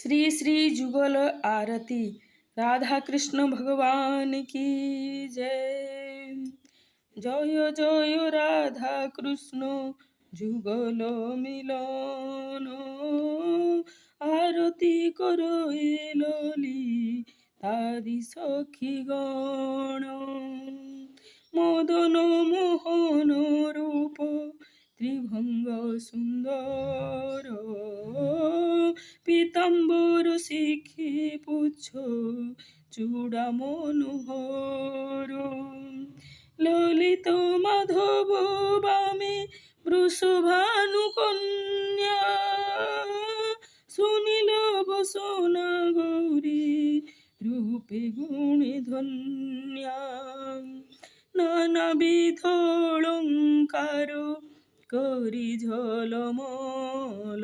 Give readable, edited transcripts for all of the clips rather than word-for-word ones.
श्री श्री जुगल आरती। राधा कृष्ण भगवान की जय। जय जय राधा कृष्ण जुगल मिलन। आरती करो ए लली तारि सखी गण। मदन मोहन रूप त्रिभंग सुंदर। पीताम्बर शिखी पुच्छ चूड़ा मनोहर। ललित माधव बामे वृषभानु कन्या। सुनील बसना गौरी रूपे गुणे धन्या। नानाविध अलंकार करी झलमल।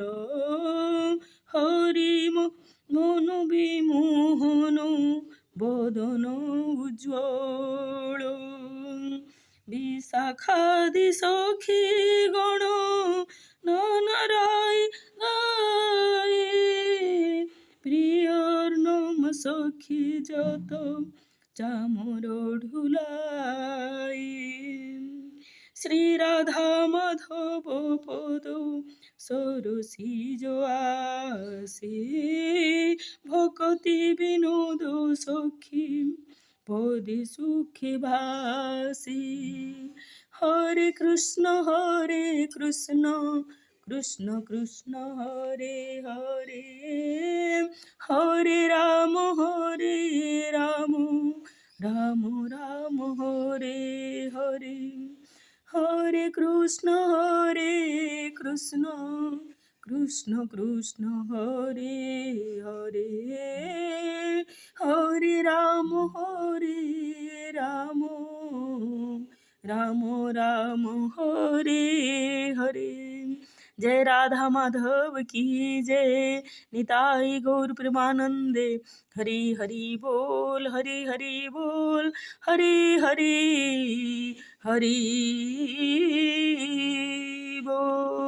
हरि मन विमोहन बदन उज्ज्वल। विशाखादि सखी गण नाना राय गाये। प्रियर नम सखी যত চামর ঢুলাই। শ্রী রাধা মাধব পদ সরসিজ আসে। ভকতি বিনোদ সখী পদে সুখে ভাসি। হরে কৃষ্ণ কৃষ্ণ কৃষ্ণ হরে হরে। হরে রাম রাম রাম হরে হরে। হরে কৃষ্ণ কৃষ্ণ কৃষ্ণ হরে হরে। হরে রাম রাম রাম হরে হরে। जय राधा माधव की जय। निताई गौर प्रेमानंदे। हरि हरि बोल हरि हरि बोल हरि हरि हरि बोल।